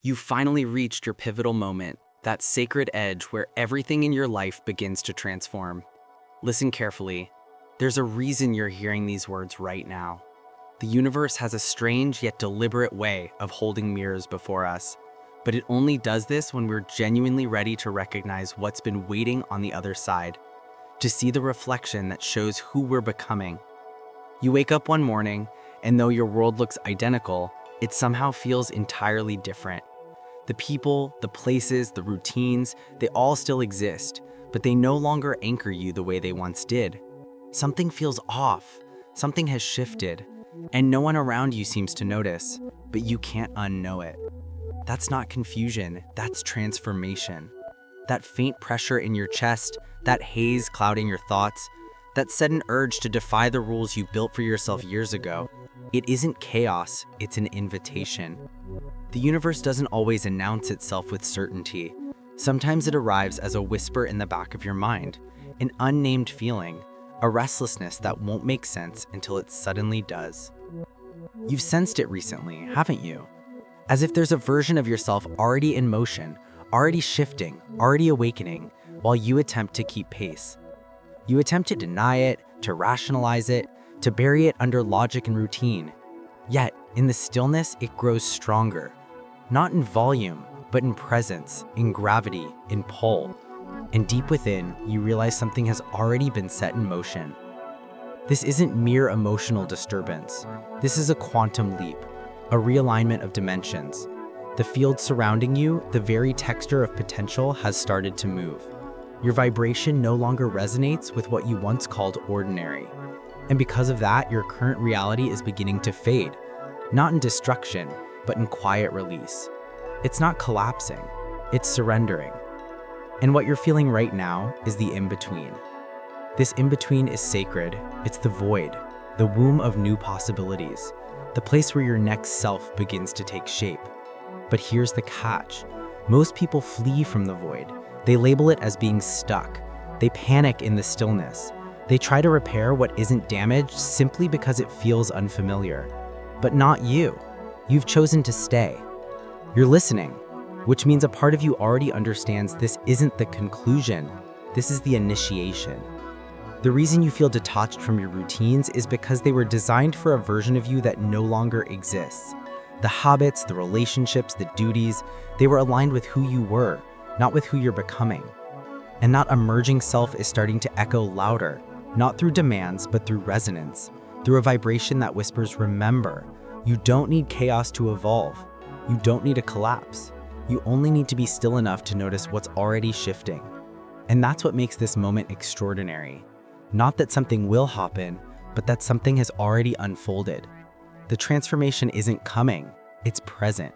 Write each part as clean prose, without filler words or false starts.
You finally reached your pivotal moment, that sacred edge where everything in your life begins to transform. Listen carefully. There's a reason you're hearing these words right now. The universe has a strange yet deliberate way of holding mirrors before us, but it only does this when we're genuinely ready to recognize what's been waiting on the other side, to see the reflection that shows who we're becoming. You wake up one morning, and though your world looks identical, it somehow feels entirely different. The people, the places, the routines, they all still exist, but they no longer anchor you the way they once did. Something feels off, something has shifted, and no one around you seems to notice, but you can't unknow it. That's not confusion, that's transformation. That faint pressure in your chest, that haze clouding your thoughts, that sudden urge to defy the rules you built for yourself years ago. It isn't chaos, it's an invitation. The universe doesn't always announce itself with certainty. Sometimes it arrives as a whisper in the back of your mind, an unnamed feeling, a restlessness that won't make sense until it suddenly does. You've sensed it recently, haven't you? As if there's a version of yourself already in motion, already shifting, already awakening, while you attempt to keep pace. You attempt to deny it, to rationalize it, to bury it under logic and routine. Yet, in the stillness, it grows stronger. Not in volume, but in presence, in gravity, in pull. And deep within, you realize something has already been set in motion. This isn't mere emotional disturbance. This is a quantum leap, a realignment of dimensions. The field surrounding you, the very texture of potential, has started to move. Your vibration no longer resonates with what you once called ordinary. And because of that, your current reality is beginning to fade, not in destruction, but in quiet release. It's not collapsing, it's surrendering. And what you're feeling right now is the in-between. This in-between is sacred. It's the void, the womb of new possibilities, the place where your next self begins to take shape. But here's the catch. Most people flee from the void. They label it as being stuck. They panic in the stillness. They try to repair what isn't damaged simply because it feels unfamiliar. But not you. You've chosen to stay. You're listening, which means a part of you already understands this isn't the conclusion. This is the initiation. The reason you feel detached from your routines is because they were designed for a version of you that no longer exists. The habits, the relationships, the duties, they were aligned with who you were, not with who you're becoming. And that emerging self is starting to echo louder, not through demands, but through resonance, through a vibration that whispers, remember, you don't need chaos to evolve. You don't need a collapse. You only need to be still enough to notice what's already shifting. And that's what makes this moment extraordinary. Not that something will happen, but that something has already unfolded. The transformation isn't coming, it's present.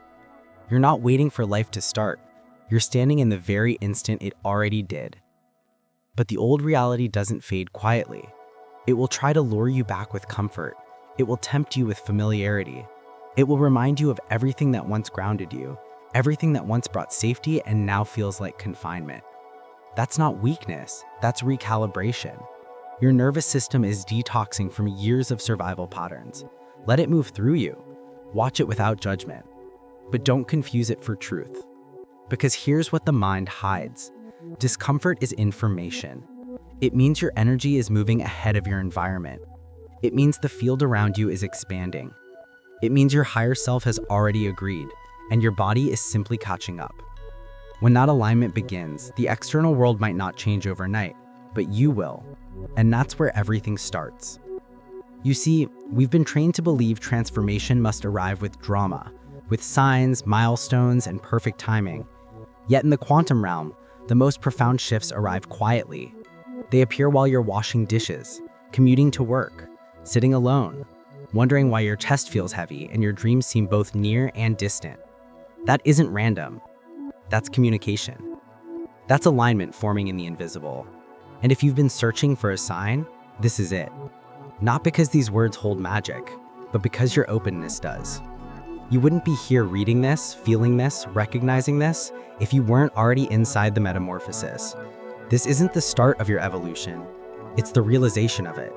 You're not waiting for life to start. You're standing in the very instant it already did. But the old reality doesn't fade quietly. It will try to lure you back with comfort. It will tempt you with familiarity. It will remind you of everything that once grounded you, everything that once brought safety and now feels like confinement. That's not weakness, that's recalibration. Your nervous system is detoxing from years of survival patterns. Let it move through you. Watch it without judgment. But don't confuse it for truth. Because here's what the mind hides. Discomfort is information. It means your energy is moving ahead of your environment. It means the field around you is expanding. It means your higher self has already agreed, and your body is simply catching up. When that alignment begins, the external world might not change overnight, but you will. And that's where everything starts. You see, we've been trained to believe transformation must arrive with drama, with signs, milestones, and perfect timing. Yet in the quantum realm, the most profound shifts arrive quietly. They appear while you're washing dishes, commuting to work, sitting alone, wondering why your chest feels heavy and your dreams seem both near and distant. That isn't random. That's communication. That's alignment forming in the invisible. And if you've been searching for a sign, this is it. Not because these words hold magic, but because your openness does. You wouldn't be here reading this, feeling this, recognizing this, if you weren't already inside the metamorphosis. This isn't the start of your evolution, it's the realization of it.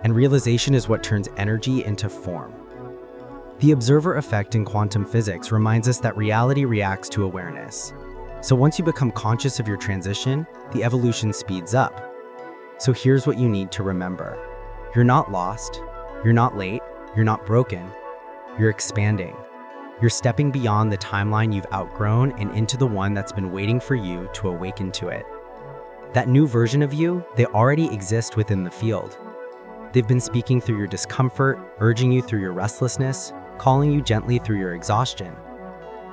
And realization is what turns energy into form. The observer effect in quantum physics reminds us that reality reacts to awareness. So once you become conscious of your transition, the evolution speeds up. So here's what you need to remember. You're not lost, you're not late, you're not broken, you're expanding. You're stepping beyond the timeline you've outgrown and into the one that's been waiting for you to awaken to it. That new version of you, they already exist within the field. They've been speaking through your discomfort, urging you through your restlessness, calling you gently through your exhaustion.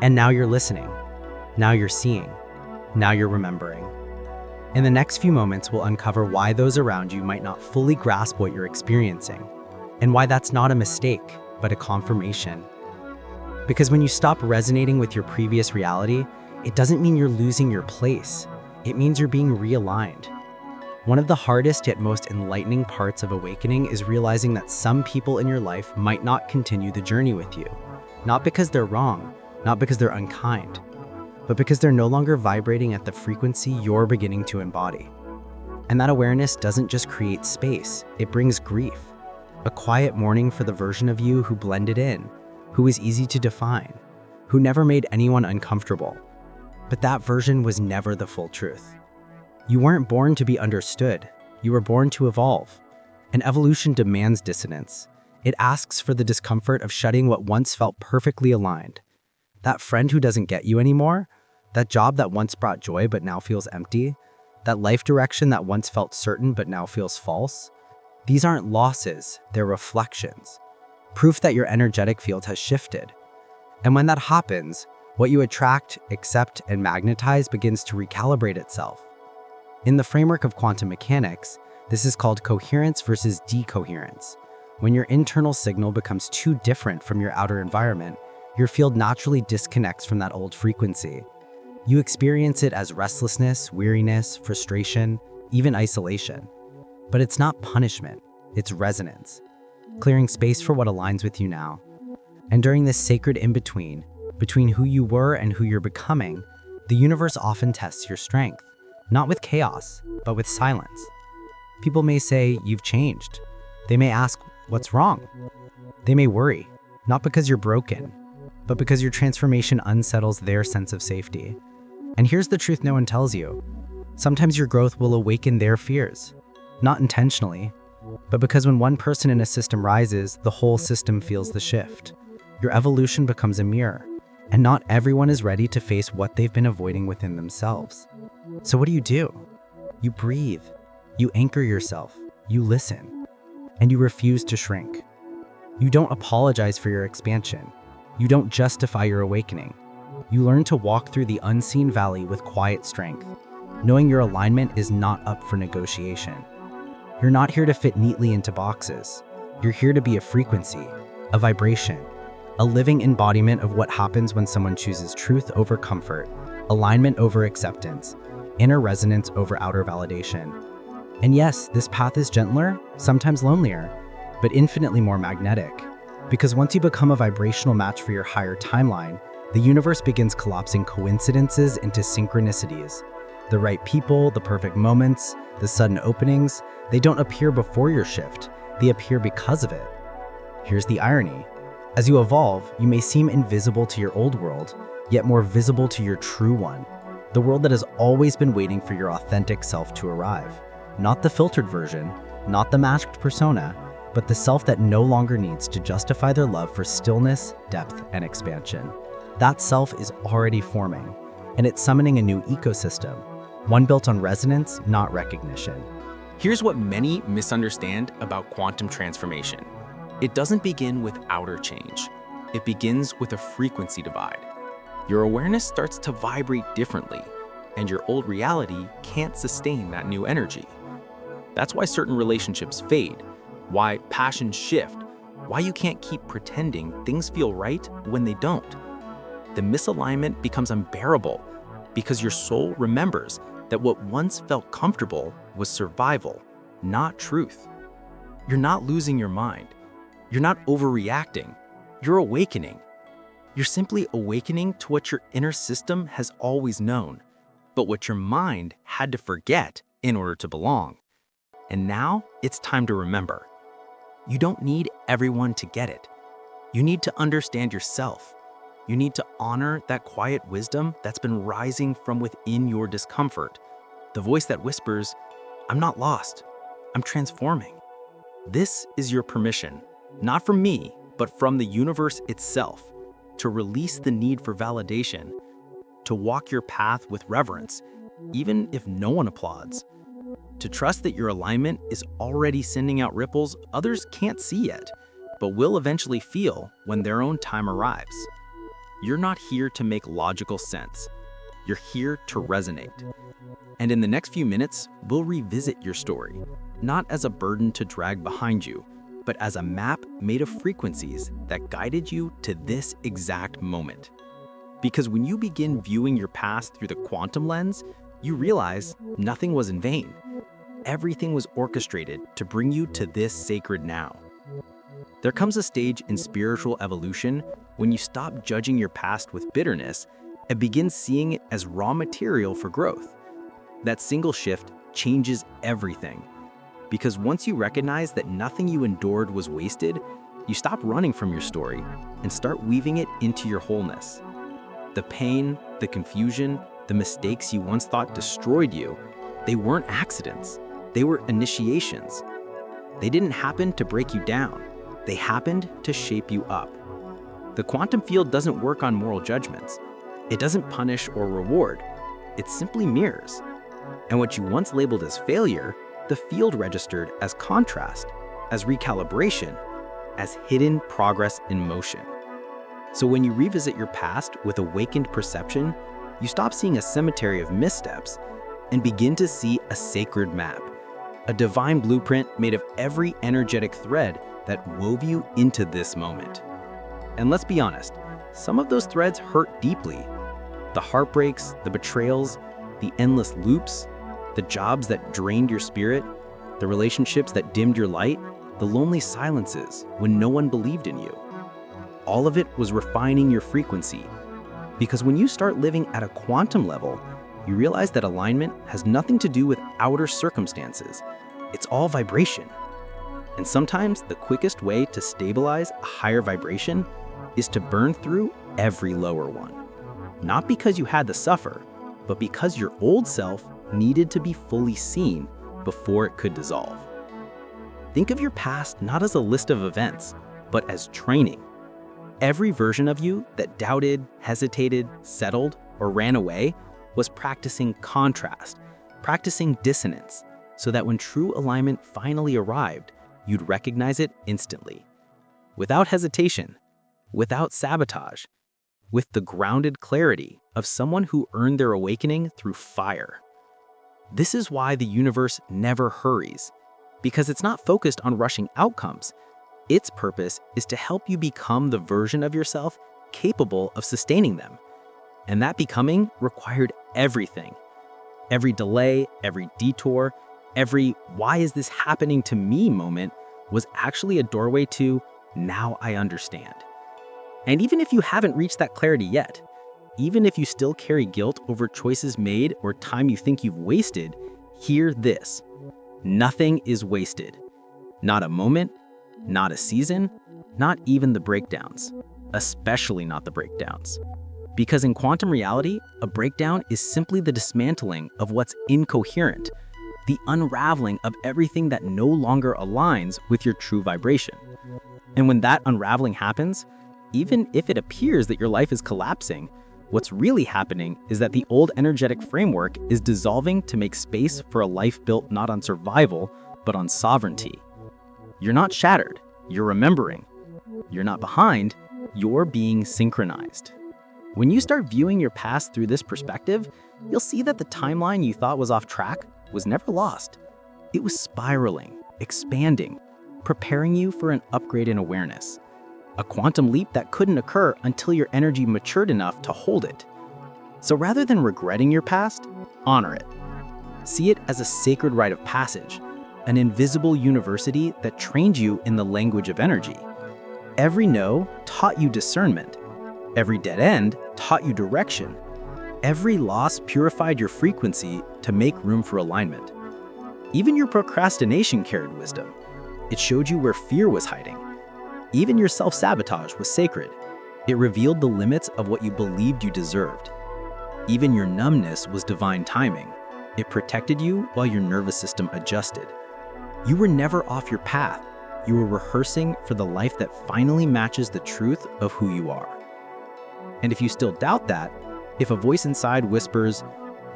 And now you're listening. Now you're seeing. Now you're remembering. In the next few moments, we'll uncover why those around you might not fully grasp what you're experiencing, and why that's not a mistake, but a confirmation. Because when you stop resonating with your previous reality, it doesn't mean you're losing your place. It means you're being realigned. One of the hardest yet most enlightening parts of awakening is realizing that some people in your life might not continue the journey with you. Not because they're wrong, not because they're unkind, but because they're no longer vibrating at the frequency you're beginning to embody. And that awareness doesn't just create space, it brings grief. A quiet mourning for the version of you who blended in, who was easy to define, who never made anyone uncomfortable. But that version was never the full truth. You weren't born to be understood, you were born to evolve. And evolution demands dissonance. It asks for the discomfort of shutting what once felt perfectly aligned. That friend who doesn't get you anymore, that job that once brought joy but now feels empty, that life direction that once felt certain but now feels false. These aren't losses, they're reflections. Proof that your energetic field has shifted. And when that happens, what you attract, accept, and magnetize begins to recalibrate itself. In the framework of quantum mechanics, this is called coherence versus decoherence. When your internal signal becomes too different from your outer environment, your field naturally disconnects from that old frequency. You experience it as restlessness, weariness, frustration, even isolation. But it's not punishment, it's resonance. Clearing space for what aligns with you now. And during this sacred in-between, between who you were and who you're becoming, the universe often tests your strength, not with chaos, but with silence. People may say, you've changed. They may ask, what's wrong? They may worry, not because you're broken, but because your transformation unsettles their sense of safety. And here's the truth no one tells you. Sometimes your growth will awaken their fears, not intentionally, but because when one person in a system rises, the whole system feels the shift. Your evolution becomes a mirror, and not everyone is ready to face what they've been avoiding within themselves. So what do? You breathe, you anchor yourself, you listen, and you refuse to shrink. You don't apologize for your expansion. You don't justify your awakening. You learn to walk through the unseen valley with quiet strength, knowing your alignment is not up for negotiation. You're not here to fit neatly into boxes. You're here to be a frequency, a vibration, a living embodiment of what happens when someone chooses truth over comfort, alignment over acceptance, inner resonance over outer validation. And yes, this path is gentler, sometimes lonelier, but infinitely more magnetic. Because once you become a vibrational match for your higher timeline, the universe begins collapsing coincidences into synchronicities. The right people, the perfect moments, the sudden openings, they don't appear before your shift, they appear because of it. Here's the irony. As you evolve, you may seem invisible to your old world, yet more visible to your true one. The world that has always been waiting for your authentic self to arrive. Not the filtered version, not the masked persona, but the self that no longer needs to justify their love for stillness, depth, and expansion. That self is already forming, and it's summoning a new ecosystem, one built on resonance, not recognition. Here's what many misunderstand about quantum transformation. It doesn't begin with outer change. It begins with a frequency divide. Your awareness starts to vibrate differently, and your old reality can't sustain that new energy. That's why certain relationships fade, why passions shift, why you can't keep pretending things feel right when they don't. The misalignment becomes unbearable because your soul remembers that what once felt comfortable was survival, not truth. You're not losing your mind. You're not overreacting. You're awakening. You're simply awakening to what your inner system has always known, but what your mind had to forget in order to belong. And now it's time to remember. You don't need everyone to get it. You need to understand yourself. You need to honor that quiet wisdom that's been rising from within your discomfort. The voice that whispers, "I'm not lost, I'm transforming." This is your permission, not from me, but from the universe itself, to release the need for validation, to walk your path with reverence, even if no one applauds, to trust that your alignment is already sending out ripples others can't see yet, but will eventually feel when their own time arrives. You're not here to make logical sense. You're here to resonate. And in the next few minutes, we'll revisit your story, not as a burden to drag behind you, but as a map made of frequencies that guided you to this exact moment. Because when you begin viewing your past through the quantum lens, you realize nothing was in vain. Everything was orchestrated to bring you to this sacred now. There comes a stage in spiritual evolution when you stop judging your past with bitterness and begin seeing it as raw material for growth. That single shift changes everything. Because once you recognize that nothing you endured was wasted, you stop running from your story and start weaving it into your wholeness. The pain, the confusion, the mistakes you once thought destroyed you, they weren't accidents. They were initiations. They didn't happen to break you down. They happened to shape you up. The quantum field doesn't work on moral judgments. It doesn't punish or reward. It simply mirrors. And what you once labeled as failure, the field registered as contrast, as recalibration, as hidden progress in motion. So when you revisit your past with awakened perception, you stop seeing a cemetery of missteps and begin to see a sacred map, a divine blueprint made of every energetic thread that wove you into this moment. And let's be honest, some of those threads hurt deeply. The heartbreaks, the betrayals, the endless loops, the jobs that drained your spirit, the relationships that dimmed your light, the lonely silences when no one believed in you. All of it was refining your frequency. Because when you start living at a quantum level, you realize that alignment has nothing to do with outer circumstances. It's all vibration. And sometimes the quickest way to stabilize a higher vibration is to burn through every lower one. Not because you had to suffer, but because your old self needed to be fully seen before it could dissolve. Think of your past not as a list of events, but as training. Every version of you that doubted, hesitated, settled, or ran away was practicing contrast, practicing dissonance, so that when true alignment finally arrived, you'd recognize it instantly. Without hesitation, without sabotage, with the grounded clarity of someone who earned their awakening through fire. This is why the universe never hurries, because it's not focused on rushing outcomes. Its purpose is to help you become the version of yourself capable of sustaining them. And that becoming required everything. Every delay, every detour, every "why is this happening to me" moment was actually a doorway to "now I understand." And even if you haven't reached that clarity yet, even if you still carry guilt over choices made or time you think you've wasted, hear this: nothing is wasted. Not a moment, not a season, not even the breakdowns, especially not the breakdowns. Because in quantum reality, a breakdown is simply the dismantling of what's incoherent, the unraveling of everything that no longer aligns with your true vibration. And when that unraveling happens, even if it appears that your life is collapsing, what's really happening is that the old energetic framework is dissolving to make space for a life built not on survival, but on sovereignty. You're not shattered, you're remembering. You're not behind, you're being synchronized. When you start viewing your past through this perspective, you'll see that the timeline you thought was off track was never lost. It was spiraling, expanding, preparing you for an upgrade in awareness. A quantum leap that couldn't occur until your energy matured enough to hold it. So rather than regretting your past, honor it. See it as a sacred rite of passage, an invisible university that trained you in the language of energy. Every no taught you discernment. Every dead end taught you direction. Every loss purified your frequency to make room for alignment. Even your procrastination carried wisdom. It showed you where fear was hiding. Even your self-sabotage was sacred. It revealed the limits of what you believed you deserved. Even your numbness was divine timing. It protected you while your nervous system adjusted. You were never off your path. You were rehearsing for the life that finally matches the truth of who you are. And if you still doubt that, if a voice inside whispers,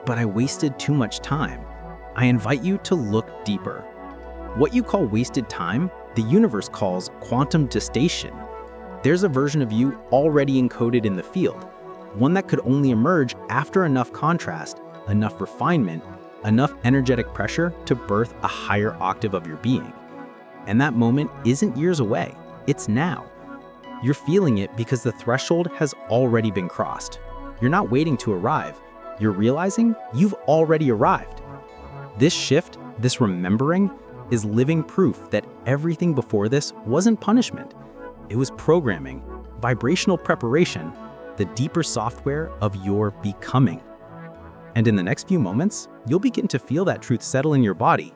"But I wasted too much time," I invite you to look deeper. What you call wasted time, the universe calls quantum gestation. There's a version of you already encoded in the field, one that could only emerge after enough contrast, enough refinement, enough energetic pressure to birth a higher octave of your being. And that moment isn't years away, it's now. You're feeling it because the threshold has already been crossed. You're not waiting to arrive, you're realizing you've already arrived. This shift, this remembering, is living proof that everything before this wasn't punishment. It was programming, vibrational preparation, the deeper software of your becoming. And in the next few moments, you'll begin to feel that truth settle in your body.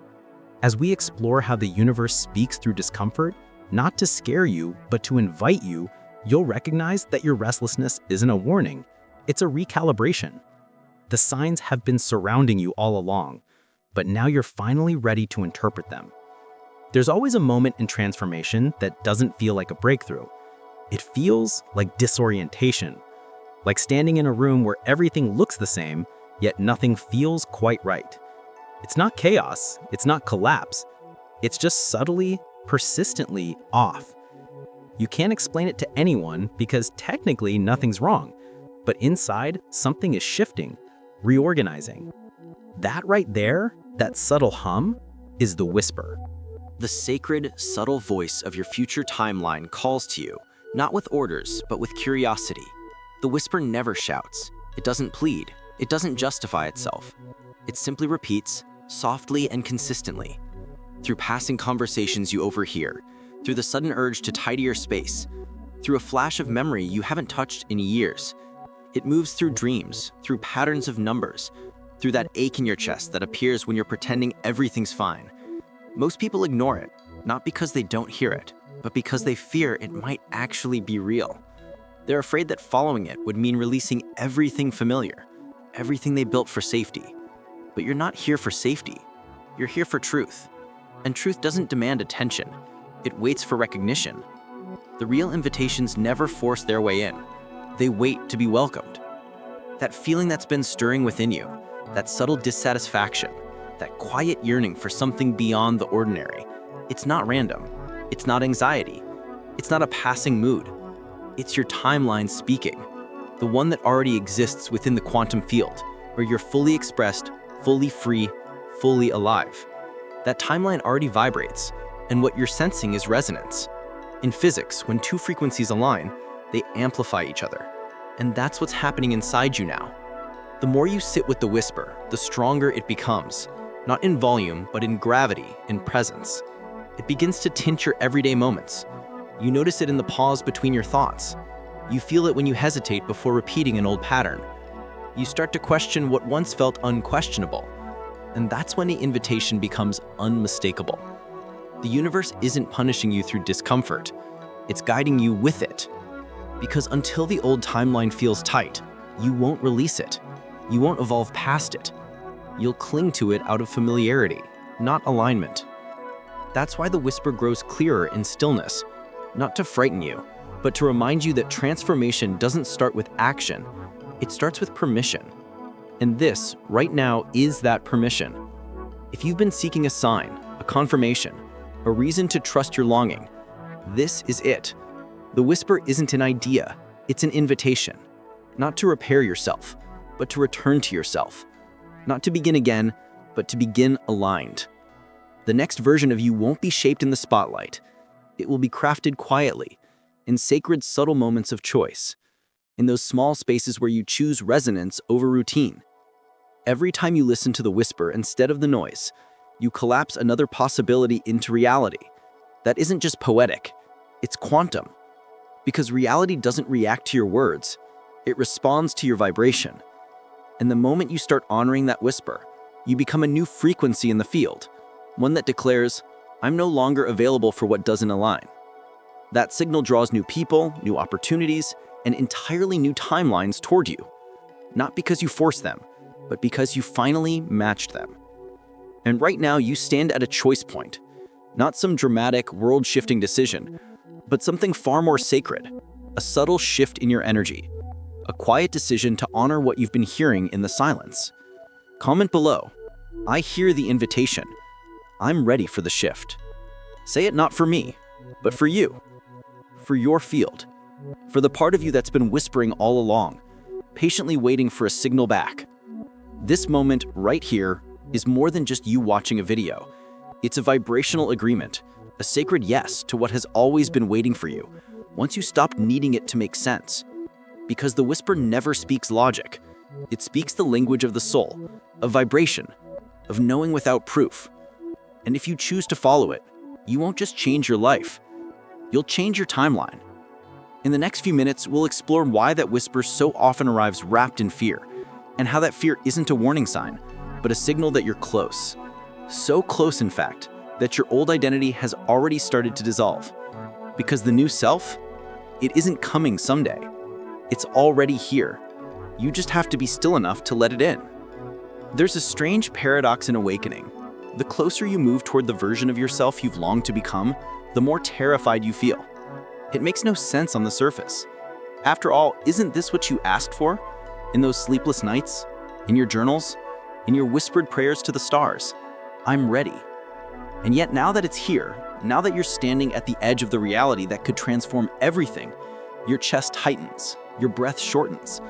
As we explore how the universe speaks through discomfort, not to scare you, but to invite you, you'll recognize that your restlessness isn't a warning, it's a recalibration. The signs have been surrounding you all along, but now you're finally ready to interpret them. There's always a moment in transformation that doesn't feel like a breakthrough. It feels like disorientation, like standing in a room where everything looks the same, yet nothing feels quite right. It's not chaos, it's not collapse, it's just subtly, persistently off. You can't explain it to anyone because technically nothing's wrong, but inside, something is shifting, reorganizing. That right there, that subtle hum, is the whisper. The sacred, subtle voice of your future timeline calls to you, not with orders, but with curiosity. The whisper never shouts. It doesn't plead. It doesn't justify itself. It simply repeats, softly and consistently. Through passing conversations you overhear, through the sudden urge to tidy your space, through a flash of memory you haven't touched in years. It moves through dreams, through patterns of numbers, through that ache in your chest that appears when you're pretending everything's fine. Most people ignore it, not because they don't hear it, but because they fear it might actually be real. They're afraid that following it would mean releasing everything familiar, everything they built for safety. But you're not here for safety. You're here for truth. And truth doesn't demand attention. It waits for recognition. The real invitations never force their way in. They wait to be welcomed. That feeling that's been stirring within you, that subtle dissatisfaction, that quiet yearning for something beyond the ordinary, it's not random. It's not anxiety. It's not a passing mood. It's your timeline speaking, the one that already exists within the quantum field, where you're fully expressed, fully free, fully alive. That timeline already vibrates, and what you're sensing is resonance. In physics, when two frequencies align, they amplify each other. And that's what's happening inside you now. The more you sit with the whisper, the stronger it becomes, not in volume, but in gravity, in presence. It begins to tint your everyday moments. You notice it in the pause between your thoughts. You feel it when you hesitate before repeating an old pattern. You start to question what once felt unquestionable. And that's when the invitation becomes unmistakable. The universe isn't punishing you through discomfort. It's guiding you with it. Because until the old timeline feels tight, you won't release it. You won't evolve past it. You'll cling to it out of familiarity, not alignment. That's why the whisper grows clearer in stillness, not to frighten you, but to remind you that transformation doesn't start with action. It starts with permission. And this, right now, is that permission. If you've been seeking a sign, a confirmation, a reason to trust your longing, this is it. The whisper isn't an idea, it's an invitation. Not to repair yourself, but to return to yourself. Not to begin again, but to begin aligned. The next version of you won't be shaped in the spotlight. It will be crafted quietly, in sacred, subtle moments of choice, in those small spaces where you choose resonance over routine. Every time you listen to the whisper instead of the noise, you collapse another possibility into reality. That isn't just poetic, it's quantum. Because reality doesn't react to your words, it responds to your vibration. And the moment you start honoring that whisper, you become a new frequency in the field, one that declares, I'm no longer available for what doesn't align. That signal draws new people, new opportunities, and entirely new timelines toward you. Not because you forced them, but because you finally matched them. And right now you stand at a choice point. Not some dramatic, world-shifting decision, but something far more sacred. A subtle shift in your energy. A quiet decision to honor what you've been hearing in the silence. Comment below. I hear the invitation. I'm ready for the shift. Say it not for me, but for you. For your field. For the part of you that's been whispering all along, patiently waiting for a signal back. This moment right here is more than just you watching a video. It's a vibrational agreement, a sacred yes to what has always been waiting for you, once you stopped needing it to make sense. Because the whisper never speaks logic. It speaks the language of the soul, of vibration, of knowing without proof. And if you choose to follow it, you won't just change your life, you'll change your timeline. In the next few minutes, we'll explore why that whisper so often arrives wrapped in fear, and how that fear isn't a warning sign, but a signal that you're close. So close, in fact, that your old identity has already started to dissolve. Because the new self, it isn't coming someday. It's already here. You just have to be still enough to let it in. There's a strange paradox in awakening. The closer you move toward the version of yourself you've longed to become, the more terrified you feel. It makes no sense on the surface. After all, isn't this what you asked for? In those sleepless nights? In your journals? In your whispered prayers to the stars? I'm ready. And yet now that it's here, now that you're standing at the edge of the reality that could transform everything, your chest tightens, your breath shortens,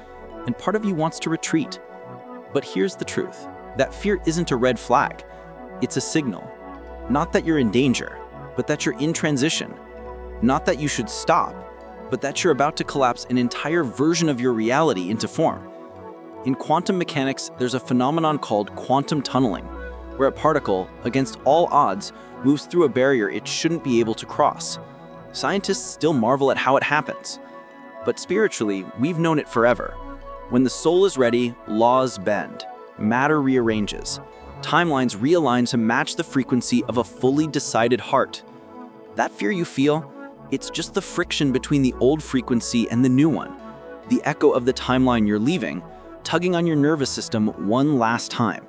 and part of you wants to retreat. But here's the truth. That fear isn't a red flag. It's a signal. Not that you're in danger, but that you're in transition. Not that you should stop, but that you're about to collapse an entire version of your reality into form. In quantum mechanics, there's a phenomenon called quantum tunneling, where a particle, against all odds, moves through a barrier it shouldn't be able to cross. Scientists still marvel at how it happens. But spiritually, we've known it forever. When the soul is ready, laws bend, matter rearranges, timelines realign to match the frequency of a fully decided heart. That fear you feel, it's just the friction between the old frequency and the new one, the echo of the timeline you're leaving, tugging on your nervous system one last time.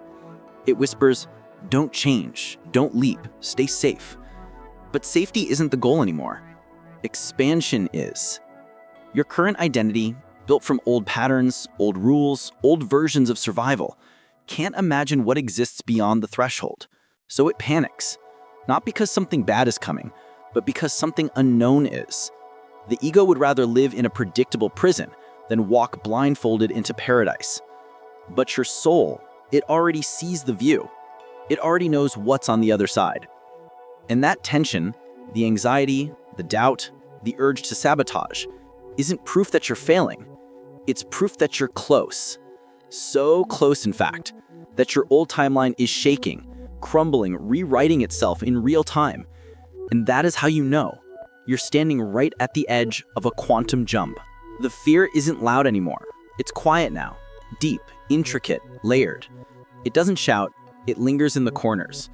It whispers, don't change, don't leap, stay safe. But safety isn't the goal anymore. Expansion is. Your current identity, built from old patterns, old rules, old versions of survival, can't imagine what exists beyond the threshold. So it panics, not because something bad is coming, but because something unknown is. The ego would rather live in a predictable prison than walk blindfolded into paradise. But your soul, it already sees the view. It already knows what's on the other side. And that tension, the anxiety, the doubt, the urge to sabotage, isn't proof that you're failing. It's proof that you're close. So close, in fact, that your old timeline is shaking, crumbling, rewriting itself in real time. And that is how you know you're standing right at the edge of a quantum jump. The fear isn't loud anymore. It's quiet now, deep, intricate, layered. It doesn't shout, it lingers in the corners.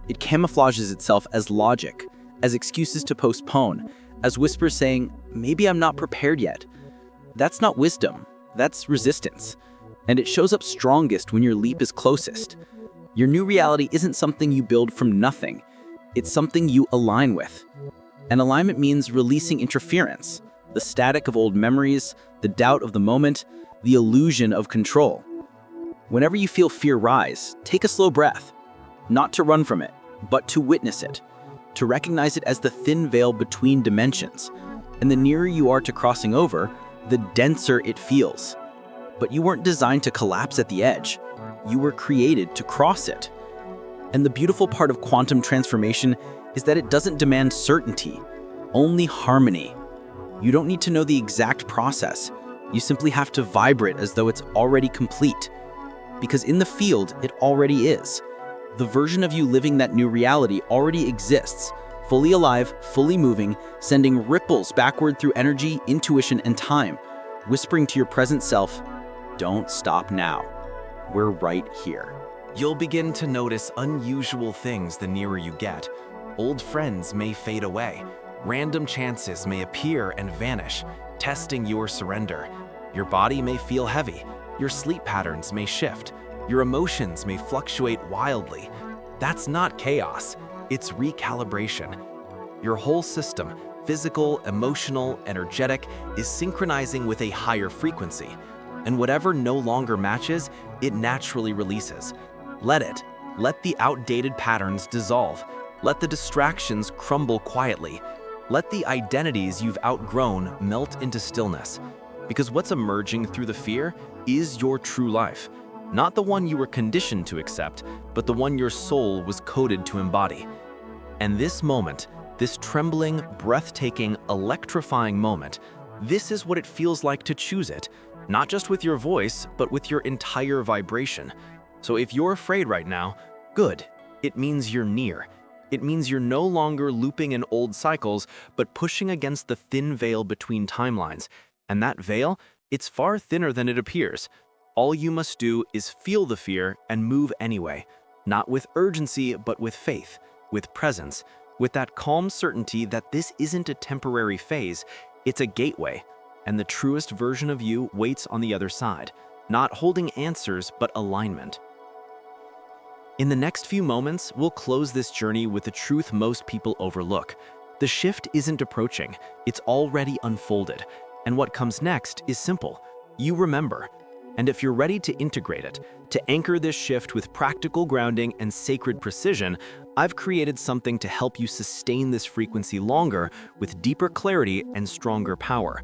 It camouflages itself as logic, as excuses to postpone, as whispers saying, maybe I'm not prepared yet. That's not wisdom, that's resistance. And it shows up strongest when your leap is closest. Your new reality isn't something you build from nothing. It's something you align with. And alignment means releasing interference, the static of old memories, the doubt of the moment, the illusion of control. Whenever you feel fear rise, take a slow breath. Not to run from it, but to witness it. To recognize it as the thin veil between dimensions. And the nearer you are to crossing over, the denser it feels. But you weren't designed to collapse at the edge. You were created to cross it. And the beautiful part of quantum transformation is that it doesn't demand certainty, only harmony. You don't need to know the exact process. You simply have to vibrate as though it's already complete. Because in the field, it already is. The version of you living that new reality already exists, fully alive, fully moving, sending ripples backward through energy, intuition, and time, whispering to your present self, don't stop now. We're right here. You'll begin to notice unusual things the nearer you get. Old friends may fade away. Random chances may appear and vanish, testing your surrender. Your body may feel heavy, your sleep patterns may shift, your emotions may fluctuate wildly. That's not chaos, it's recalibration. Your whole system, physical, emotional, energetic, is synchronizing with a higher frequency. And whatever no longer matches, it naturally releases. Let it. Let the outdated patterns dissolve. Let the distractions crumble quietly. Let the identities you've outgrown melt into stillness. Because what's emerging through the fear is your true life. Not the one you were conditioned to accept, but the one your soul was coded to embody. And this moment, this trembling, breathtaking, electrifying moment, this is what it feels like to choose it, not just with your voice, but with your entire vibration. So if you're afraid right now, good. It means you're near. It means you're no longer looping in old cycles, but pushing against the thin veil between timelines. And that veil, it's far thinner than it appears. All you must do is feel the fear and move anyway, not with urgency, but with faith, with presence, with that calm certainty that this isn't a temporary phase, it's a gateway, and the truest version of you waits on the other side, not holding answers, but alignment. In the next few moments, we'll close this journey with the truth most people overlook. The shift isn't approaching, it's already unfolded, and what comes next is simple. You remember. And if you're ready to integrate it, to anchor this shift with practical grounding and sacred precision, I've created something to help you sustain this frequency longer with deeper clarity and stronger power.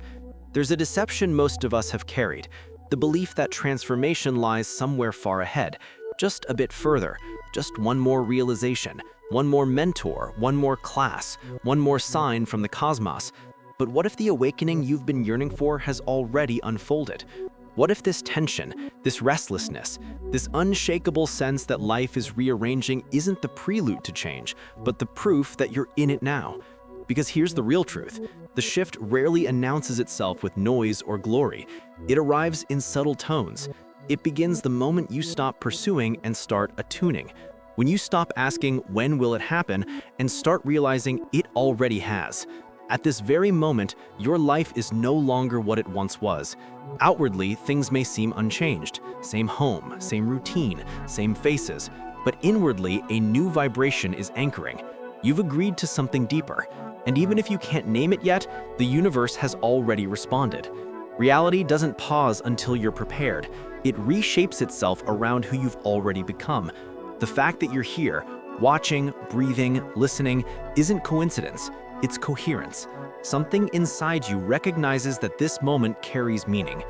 There's a deception most of us have carried, the belief that transformation lies somewhere far ahead, just a bit further, just one more realization, one more mentor, one more class, one more sign from the cosmos. But what if the awakening you've been yearning for has already unfolded? What if this tension, this restlessness, this unshakable sense that life is rearranging isn't the prelude to change, but the proof that you're in it now? Because here's the real truth. The shift rarely announces itself with noise or glory. It arrives in subtle tones. It begins the moment you stop pursuing and start attuning. When you stop asking, when will it happen, and start realizing it already has. At this very moment, your life is no longer what it once was. Outwardly, things may seem unchanged. Same home, same routine, same faces. But inwardly, a new vibration is anchoring. You've agreed to something deeper. And even if you can't name it yet, the universe has already responded. Reality doesn't pause until you're prepared. It reshapes itself around who you've already become. The fact that you're here, watching, breathing, listening, isn't coincidence. It's coherence. Something inside you recognizes that this moment carries meaning.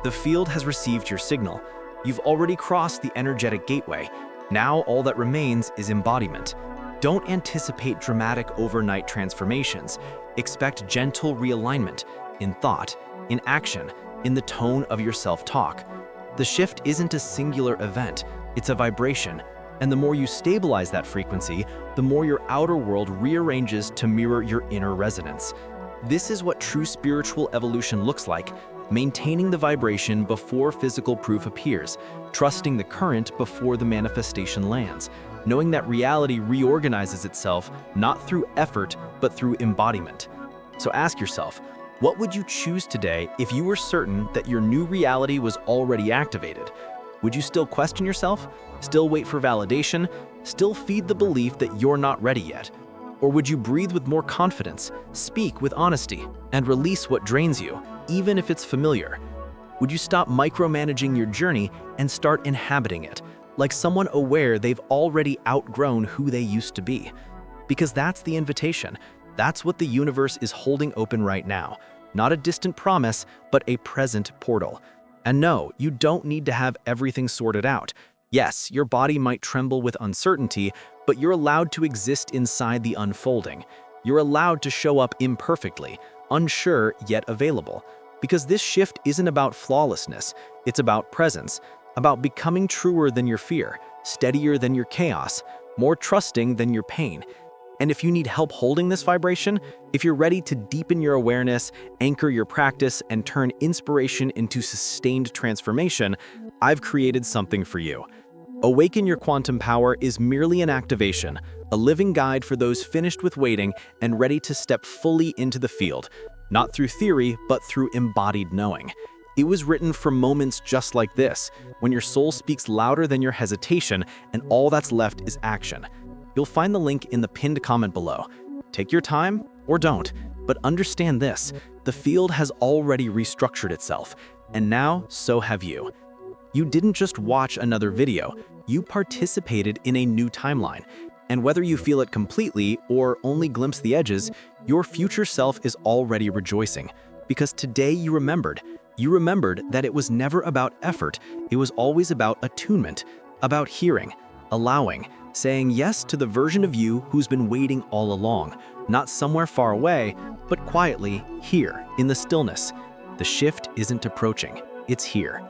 The field has received your signal. You've already crossed the energetic gateway. Now all that remains is embodiment. Don't anticipate dramatic overnight transformations. Expect gentle realignment in thought, in action, in the tone of your self-talk. The shift isn't a singular event, it's a vibration. And the more you stabilize that frequency, the more your outer world rearranges to mirror your inner resonance. This is what true spiritual evolution looks like, maintaining the vibration before physical proof appears, trusting the current before the manifestation lands, knowing that reality reorganizes itself not through effort, but through embodiment. So ask yourself, what would you choose today if you were certain that your new reality was already activated? Would you still question yourself? Still wait for validation? Still feed the belief that you're not ready yet? Or would you breathe with more confidence, speak with honesty, and release what drains you, even if it's familiar? Would you stop micromanaging your journey and start inhabiting it, like someone aware they've already outgrown who they used to be? Because that's the invitation. That's what the universe is holding open right now. Not a distant promise, but a present portal. And no, you don't need to have everything sorted out. Yes, your body might tremble with uncertainty, but you're allowed to exist inside the unfolding. You're allowed to show up imperfectly, unsure yet available. Because this shift isn't about flawlessness, it's about presence, about becoming truer than your fear, steadier than your chaos, more trusting than your pain. And if you need help holding this vibration, if you're ready to deepen your awareness, anchor your practice, and turn inspiration into sustained transformation, I've created something for you. Awaken Your Quantum Power is merely an activation, a living guide for those finished with waiting and ready to step fully into the field, not through theory, but through embodied knowing. It was written for moments just like this, when your soul speaks louder than your hesitation and all that's left is action. You'll find the link in the pinned comment below. Take your time or don't, but understand this: the field has already restructured itself, and now so have you. You didn't just watch another video, you participated in a new timeline. And whether you feel it completely or only glimpse the edges, your future self is already rejoicing. Because today you remembered that it was never about effort, it was always about attunement, about hearing, allowing, saying yes to the version of you who's been waiting all along, not somewhere far away, but quietly here in the stillness. The shift isn't approaching, it's here.